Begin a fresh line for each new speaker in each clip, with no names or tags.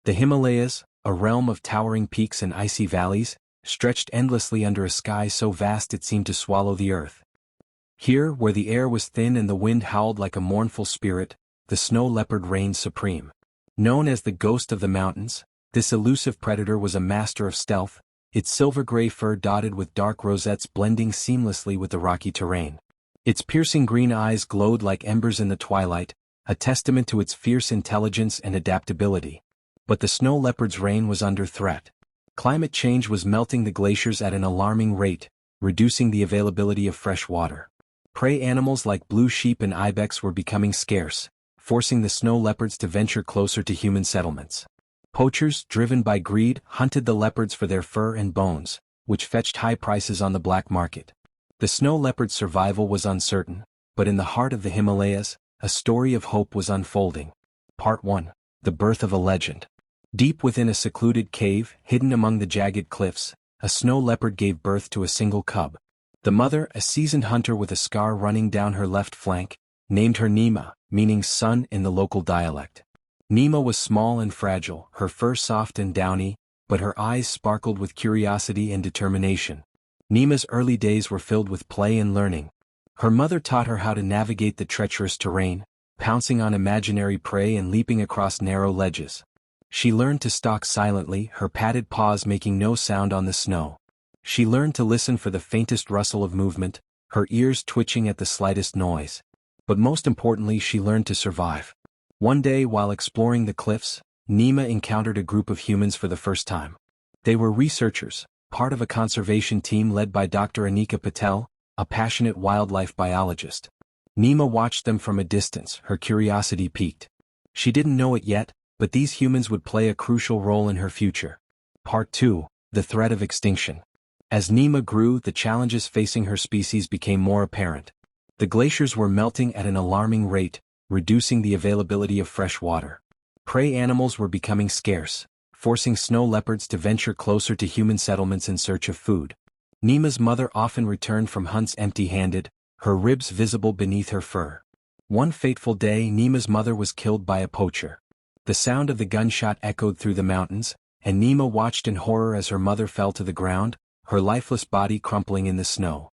The Himalayas, a realm of towering peaks and icy valleys, stretched endlessly under a sky so vast it seemed to swallow the earth. Here, where the air was thin and the wind howled like a mournful spirit, the snow leopard reigned supreme. Known as the ghost of the mountains, this elusive predator was a master of stealth, its silver-gray fur dotted with dark rosettes blending seamlessly with the rocky terrain. Its piercing green eyes glowed like embers in the twilight, a testament to its fierce intelligence and adaptability. But the snow leopard's reign was under threat. Climate change was melting the glaciers at an alarming rate, reducing the availability of fresh water. Prey animals like blue sheep and ibex were becoming scarce, forcing the snow leopards to venture closer to human settlements. Poachers, driven by greed, hunted the leopards for their fur and bones, which fetched high prices on the black market. The snow leopard's survival was uncertain, but in the heart of the Himalayas, a story of hope was unfolding. Part 1. The Birth of a Legend. Deep within a secluded cave, hidden among the jagged cliffs, a snow leopard gave birth to a single cub. The mother, a seasoned hunter with a scar running down her left flank, named her Nima, meaning sun in the local dialect. Nima was small and fragile, her fur soft and downy, but her eyes sparkled with curiosity and determination. Nima's early days were filled with play and learning. Her mother taught her how to navigate the treacherous terrain, pouncing on imaginary prey and leaping across narrow ledges. She learned to stalk silently, her padded paws making no sound on the snow. She learned to listen for the faintest rustle of movement, her ears twitching at the slightest noise. But most importantly, she learned to survive. One day, while exploring the cliffs, Nima encountered a group of humans for the first time. They were researchers, part of a conservation team led by Dr. Anika Patel, a passionate wildlife biologist. Nima watched them from a distance, her curiosity piqued. She didn't know it yet, but these humans would play a crucial role in her future. Part 2. The Threat of Extinction. As Nima grew, the challenges facing her species became more apparent. The glaciers were melting at an alarming rate, reducing the availability of fresh water. Prey animals were becoming scarce, forcing snow leopards to venture closer to human settlements in search of food. Nima's mother often returned from hunts empty-handed, her ribs visible beneath her fur. One fateful day, Nima's mother was killed by a poacher. The sound of the gunshot echoed through the mountains, and Nima watched in horror as her mother fell to the ground, her lifeless body crumpling in the snow.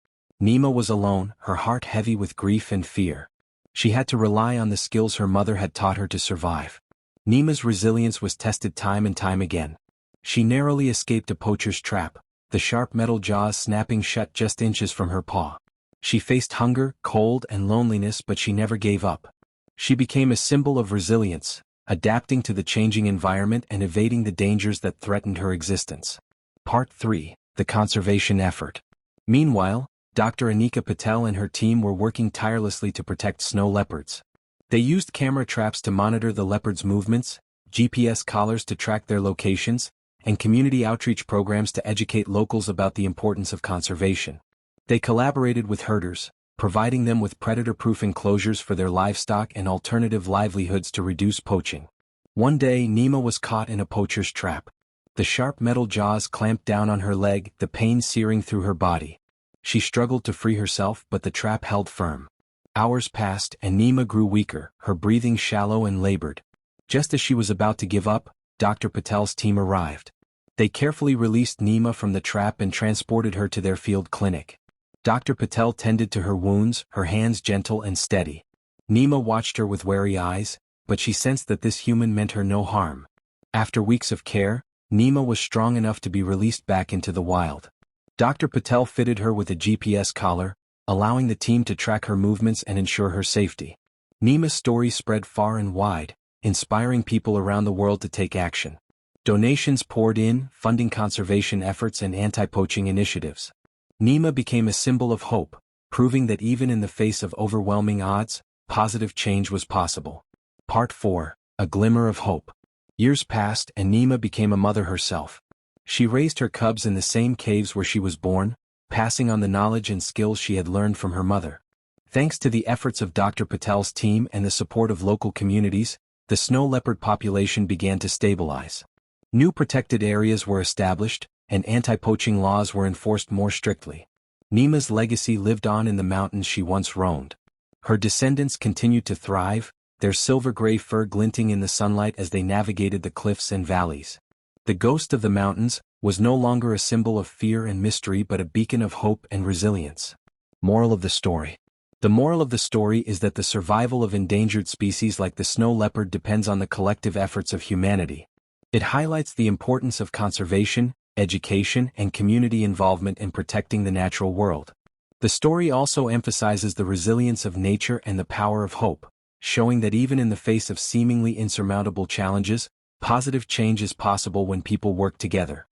Nima was alone, her heart heavy with grief and fear. She had to rely on the skills her mother had taught her to survive. Nima's resilience was tested time and time again. She narrowly escaped a poacher's trap, the sharp metal jaws snapping shut just inches from her paw. She faced hunger, cold, and loneliness, but she never gave up. She became a symbol of resilience, adapting to the changing environment and evading the dangers that threatened her existence. Part 3. The Conservation Effort. Meanwhile, Dr. Anika Patel and her team were working tirelessly to protect snow leopards. They used camera traps to monitor the leopards' movements, GPS collars to track their locations, and community outreach programs to educate locals about the importance of conservation. They collaborated with herders, providing them with predator-proof enclosures for their livestock and alternative livelihoods to reduce poaching. One day, Nima was caught in a poacher's trap. The sharp metal jaws clamped down on her leg, the pain searing through her body. She struggled to free herself, but the trap held firm. Hours passed, and Nima grew weaker, her breathing shallow and labored. Just as she was about to give up, Dr. Patel's team arrived. They carefully released Nima from the trap and transported her to their field clinic. Dr. Patel tended to her wounds, her hands gentle and steady. Nima watched her with wary eyes, but she sensed that this human meant her no harm. After weeks of care, Nima was strong enough to be released back into the wild. Dr. Patel fitted her with a GPS collar, allowing the team to track her movements and ensure her safety. Nima's story spread far and wide, inspiring people around the world to take action. Donations poured in, funding conservation efforts and anti-poaching initiatives. Nima became a symbol of hope, proving that even in the face of overwhelming odds, positive change was possible. Part 4. A Glimmer of Hope. Years passed and Nima became a mother herself. She raised her cubs in the same caves where she was born, passing on the knowledge and skills she had learned from her mother. Thanks to the efforts of Dr. Patel's team and the support of local communities, the snow leopard population began to stabilize. New protected areas were established, and anti-poaching laws were enforced more strictly. Nima's legacy lived on in the mountains she once roamed. Her descendants continued to thrive, their silver-gray fur glinting in the sunlight as they navigated the cliffs and valleys. The ghost of the mountains was no longer a symbol of fear and mystery but a beacon of hope and resilience. Moral of the story. The moral of the story is that the survival of endangered species like the snow leopard depends on the collective efforts of humanity. It highlights the importance of conservation, education, and community involvement in protecting the natural world. The story also emphasizes the resilience of nature and the power of hope, showing that even in the face of seemingly insurmountable challenges, positive change is possible when people work together.